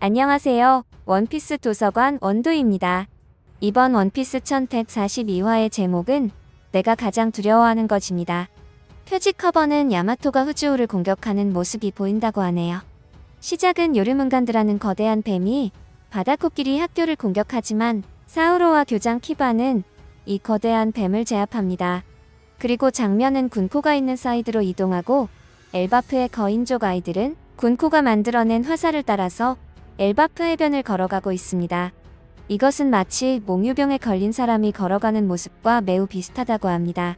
안녕하세요. 원피스 도서관 원도입니다. 이번 원피스 1142화의 제목은 내가 가장 두려워하는 것입니다. 표지 커버는 야마토가 후지오를 공격하는 모습이 보인다고 하네요. 시작은 요르문간드라는 거대한 뱀이 바다 코끼리 학교를 공격하지만 사우로와 교장 키바는 이 거대한 뱀을 제압합니다. 그리고 장면은 군코가 있는 사이드로 이동하고 엘바프의 거인족 아이들은 군코가 만들어낸 화살을 따라서 엘바프 해변을 걸어가고 있습니다. 이것은 마치 몽유병에 걸린 사람이 걸어가는 모습과 매우 비슷하다고 합니다.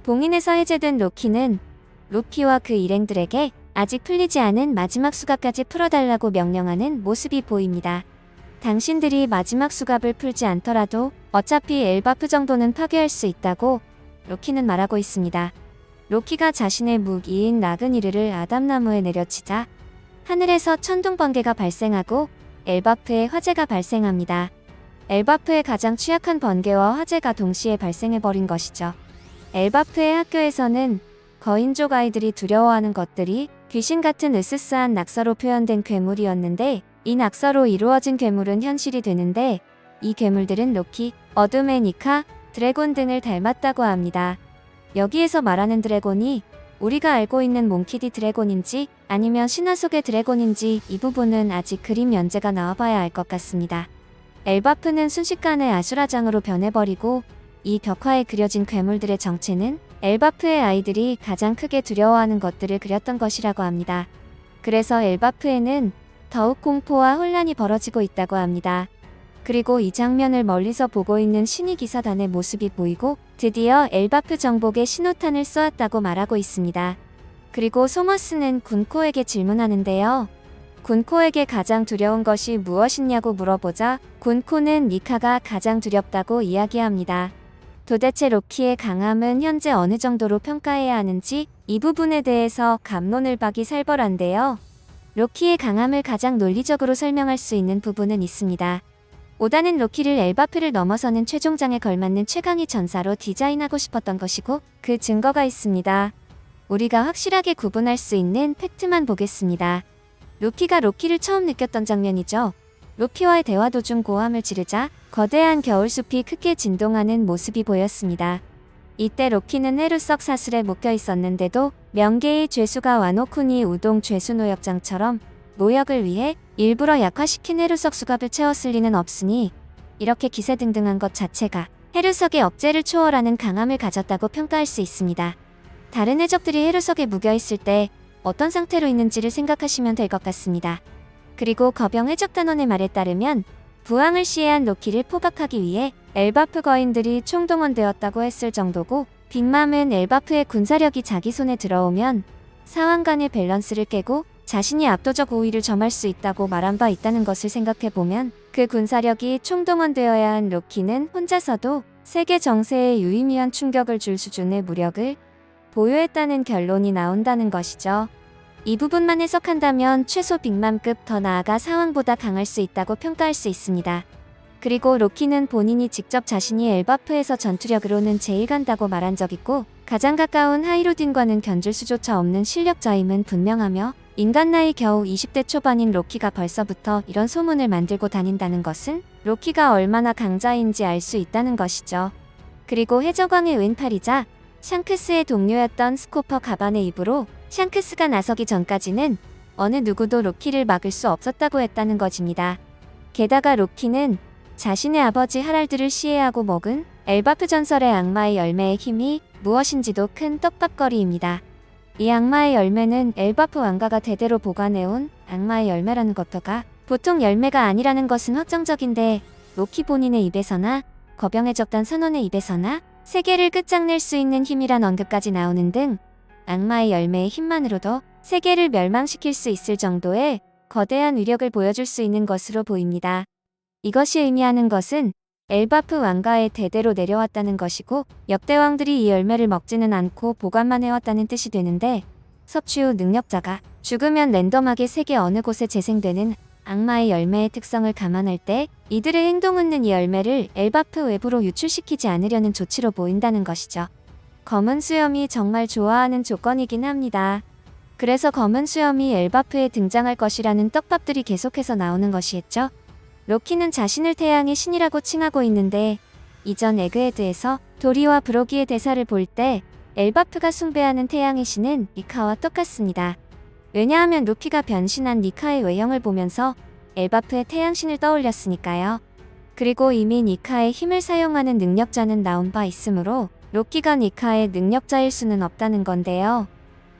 봉인에서 해제된 로키는 루피와 그 일행들에게 아직 풀리지 않은 마지막 수갑까지 풀어달라고 명령하는 모습이 보입니다. 당신들이 마지막 수갑을 풀지 않더라도 어차피 엘바프 정도는 파괴할 수 있다고 로키는 말하고 있습니다. 로키가 자신의 무기인 라그니르를 아담나무에 내려치자 하늘에서 천둥 번개가 발생하고 엘바프에 화재가 발생합니다. 엘바프의 가장 취약한 번개와 화재가 동시에 발생해버린 것이죠. 엘바프의 학교에서는 거인족 아이들이 두려워하는 것들이 귀신 같은 으스스한 낙서로 표현된 괴물이었는데 이 낙서로 이루어진 괴물은 현실이 되는데 이 괴물들은 로키, 어둠의 니카, 드래곤 등을 닮았다고 합니다. 여기에서 말하는 드래곤이 우리가 알고 있는 몽키디 드래곤인지 아니면 신화 속의 드래곤인지 이 부분은 아직 그림 연재가 나와봐야 알 것 같습니다. 엘바프는 순식간에 아수라장으로 변해버리고 이 벽화에 그려진 괴물들의 정체는 엘바프의 아이들이 가장 크게 두려워하는 것들을 그렸던 것이라고 합니다. 그래서 엘바프에는 더욱 공포와 혼란이 벌어지고 있다고 합니다. 그리고 이 장면을 멀리서 보고 있는 신이 기사단의 모습이 보이고 드디어 엘바프 정복에 신호탄을 쏘았다고 말하고 있습니다. 그리고 소머스는 군코에게 질문하는데요. 군코에게 가장 두려운 것이 무엇이냐고 물어보자 군코는 니카가 가장 두렵다고 이야기합니다. 도대체 로키의 강함은 현재 어느 정도로 평가해야 하는지 이 부분에 대해서 갑론을박이 살벌한데요. 로키의 강함을 가장 논리적으로 설명할 수 있는 부분은 있습니다. 오다는 로키를 엘바프를 넘어서는 최종장에 걸맞는 최강의 전사로 디자인하고 싶었던 것이고 그 증거가 있습니다. 우리가 확실하게 구분할 수 있는 팩트만 보겠습니다. 루피가 로키를 처음 느꼈던 장면이죠. 루피와의 대화 도중 고함을 지르자 거대한 겨울숲이 크게 진동하는 모습이 보였습니다. 이때 로키는 헤루석 사슬에 묶여 있었는데도 명계의 죄수가 와노쿠니 우동 죄수 노역장처럼 노역을 위해 일부러 약화시킨 헤루석 수갑을 채웠을 리는 없으니 이렇게 기세등등한 것 자체가 헤루석의 억제를 초월하는 강함을 가졌다고 평가할 수 있습니다. 다른 해적들이 헤루석에 묵여있을 때 어떤 상태로 있는지를 생각하시면 될 것 같습니다. 그리고 거병 해적단원의 말에 따르면 부항을 시해한 로키를 포박하기 위해 엘바프 거인들이 총동원되었다고 했을 정도고 빅맘은 엘바프의 군사력이 자기 손에 들어오면 상황 간의 밸런스를 깨고 자신이 압도적 우위를 점할 수 있다고 말한 바 있다는 것을 생각해보면 그 군사력이 총동원되어야 한 로키는 혼자서도 세계 정세에 유의미한 충격을 줄 수준의 무력을 보유했다는 결론이 나온다는 것이죠. 이 부분만 해석한다면 최소 빅맘급 더 나아가 상황보다 강할 수 있다고 평가할 수 있습니다. 그리고 로키는 본인이 직접 자신이 엘바프에서 전투력으로는 제일 간다고 말한 적 있고 가장 가까운 하이루딘과는 견줄 수조차 없는 실력자임은 분명하며 인간 나이 겨우 20대 초반인 로키가 벌써부터 이런 소문을 만들고 다닌다는 것은 로키가 얼마나 강자인지 알 수 있다는 것이죠. 그리고 해적왕의 왼팔이자 샹크스의 동료였던 스코퍼 가반의 입으로 샹크스가 나서기 전까지는 어느 누구도 로키를 막을 수 없었다고 했다는 것입니다. 게다가 로키는 자신의 아버지 하랄드를 시해하고 먹은 엘바프 전설의 악마의 열매의 힘이 무엇인지도 큰 떡밥거리입니다. 이 악마의 열매는 엘바프 왕가가 대대로 보관해온 악마의 열매라는 것도가 보통 열매가 아니라는 것은 확정적인데 로키 본인의 입에서나 거병의 적단 선원의 입에서나 세계를 끝장낼 수 있는 힘이란 언급까지 나오는 등 악마의 열매의 힘만으로도 세계를 멸망시킬 수 있을 정도의 거대한 위력을 보여줄 수 있는 것으로 보입니다. 이것이 의미하는 것은 엘바프 왕가에 대대로 내려왔다는 것이고 역대 왕들이 이 열매를 먹지는 않고 보관만 해왔다는 뜻이 되는데 섭취 후 능력자가 죽으면 랜덤하게 세계 어느 곳에 재생되는 악마의 열매의 특성을 감안할 때 이들의 행동은 이 열매를 엘바프 외부로 유출시키지 않으려는 조치로 보인다는 것이죠. 검은 수염이 정말 좋아하는 조건이긴 합니다. 그래서 검은 수염이 엘바프에 등장할 것이라는 떡밥들이 계속해서 나오는 것이겠죠. 로키는 자신을 태양의 신이라고 칭하고 있는데 이전 에그헤드에서 도리와 브로기의 대사를 볼 때 엘바프가 숭배하는 태양의 신은 니카와 똑같습니다. 왜냐하면 루피가 변신한 니카의 외형을 보면서 엘바프의 태양신을 떠올렸으니까요. 그리고 이미 니카의 힘을 사용하는 능력자는 나온 바 있으므로 로키가 니카의 능력자일 수는 없다는 건데요.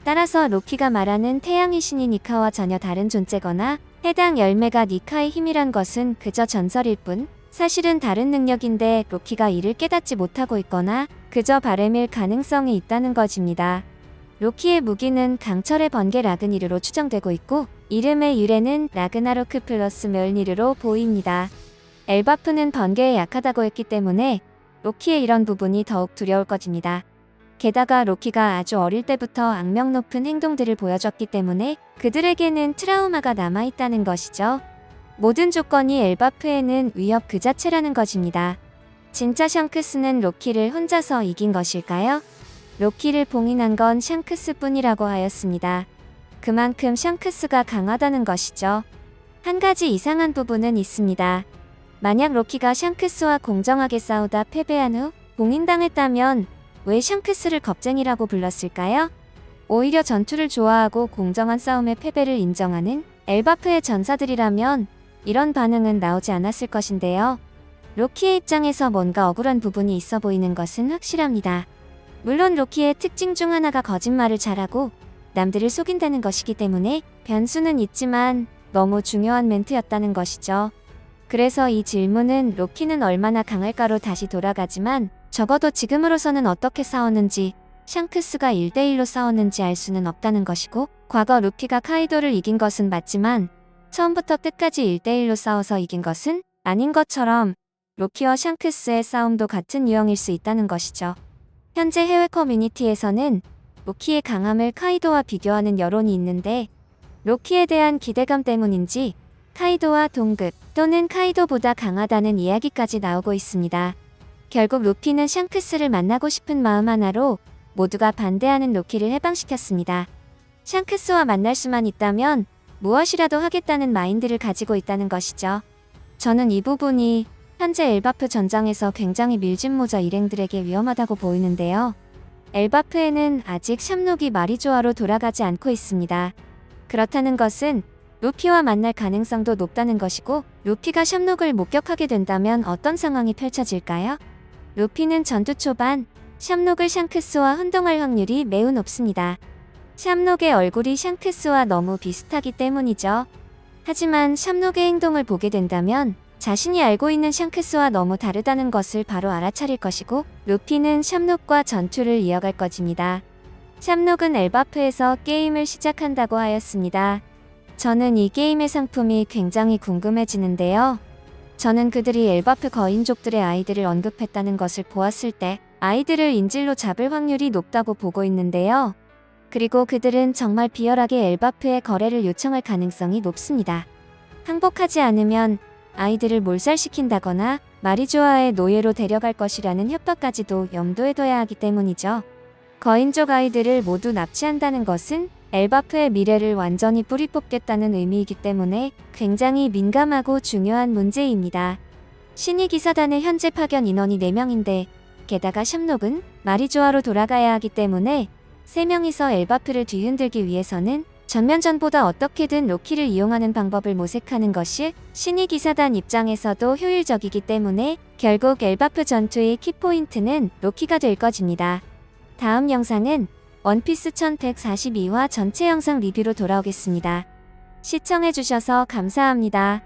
따라서 로키가 말하는 태양의 신이 니카와 전혀 다른 존재거나 해당 열매가 니카의 힘이란 것은 그저 전설일 뿐 사실은 다른 능력인데 로키가 이를 깨닫지 못하고 있거나 그저 바램일 가능성이 있다는 것입니다. 로키의 무기는 강철의 번개 라그니르로 추정되고 있고 이름의 유래는 라그나로크 플러스 멸니르로 보입니다. 엘바프는 번개에 약하다고 했기 때문에 로키의 이런 부분이 더욱 두려울 것입니다. 게다가 로키가 아주 어릴 때부터 악명 높은 행동들을 보여줬기 때문에 그들에게는 트라우마가 남아있다는 것이죠. 모든 조건이 엘바프에는 위협 그 자체라는 것입니다. 진짜 샹크스는 로키를 혼자서 이긴 것일까요? 로키를 봉인한 건 샹크스뿐이라고 하였습니다. 그만큼 샹크스가 강하다는 것이죠. 한 가지 이상한 부분은 있습니다. 만약 로키가 샹크스와 공정하게 싸우다 패배한 후 봉인당했다면 왜 샹크스를 겁쟁이라고 불렀을까요? 오히려 전투를 좋아하고 공정한 싸움의 패배를 인정하는 엘바프의 전사들이라면 이런 반응은 나오지 않았을 것인데요. 로키의 입장에서 뭔가 억울한 부분이 있어 보이는 것은 확실합니다. 물론 로키의 특징 중 하나가 거짓말을 잘하고 남들을 속인다는 것이기 때문에 변수는 있지만 너무 중요한 멘트였다는 것이죠. 그래서 이 질문은 로키는 얼마나 강할까로 다시 돌아가지만 적어도 지금으로서는 어떻게 싸웠는지 샹크스가 1대1로 싸웠는지 알 수는 없다는 것이고 과거 루피가 카이도를 이긴 것은 맞지만 처음부터 끝까지 1대1로 싸워서 이긴 것은 아닌 것처럼 로키와 샹크스의 싸움도 같은 유형일 수 있다는 것이죠. 현재 해외 커뮤니티에서는 로키의 강함을 카이도와 비교하는 여론이 있는데 로키에 대한 기대감 때문인지 카이도와 동급 또는 카이도보다 강하다는 이야기까지 나오고 있습니다. 결국 루피는 샹크스를 만나고 싶은 마음 하나로 모두가 반대하는 로키를 해방시켰습니다. 샹크스와 만날 수만 있다면 무엇이라도 하겠다는 마인드를 가지고 있다는 것이죠. 저는 이 부분이 현재 엘바프 전장에서 굉장히 밀짚모자 일행들에게 위험하다고 보이는데요. 엘바프에는 아직 샴록이 마리조아로 돌아가지 않고 있습니다. 그렇다는 것은 루피와 만날 가능성도 높다는 것이고 루피가 샴록을 목격하게 된다면 어떤 상황이 펼쳐질까요? 루피는 전투 초반 샴록을 샹크스와 혼동할 확률이 매우 높습니다. 샴록의 얼굴이 샹크스와 너무 비슷하기 때문이죠. 하지만 샴록의 행동을 보게 된다면 자신이 알고 있는 샹크스와 너무 다르다는 것을 바로 알아차릴 것이고 루피는 샴록과 전투를 이어갈 것입니다. 샴록은 엘바프에서 게임을 시작한다고 하였습니다. 저는 이 게임의 상품이 굉장히 궁금해지는데요. 저는 그들이 엘바프 거인족들의 아이들을 언급했다는 것을 보았을 때 아이들을 인질로 잡을 확률이 높다고 보고 있는데요. 그리고 그들은 정말 비열하게 엘바프의 거래를 요청할 가능성이 높습니다. 항복하지 않으면 아이들을 몰살시킨다거나 마리조아의 노예로 데려갈 것이라는 협박까지도 염두에 둬야 하기 때문이죠. 거인족 아이들을 모두 납치한다는 것은 엘바프의 미래를 완전히 뿌리 뽑겠다는 의미이기 때문에 굉장히 민감하고 중요한 문제입니다. 신이 기사단의 현재 파견 인원이 4명인데 게다가 샴록은 마리조아로 돌아가야 하기 때문에 3명이서 엘바프를 뒤흔들기 위해서는 전면전보다 어떻게든 로키를 이용하는 방법을 모색하는 것이 신이 기사단 입장에서도 효율적이기 때문에 결국 엘바프 전투의 키포인트는 로키가 될 것입니다. 다음 영상은 원피스 1142화 전체 영상 리뷰로 돌아오겠습니다. 시청해주셔서 감사합니다.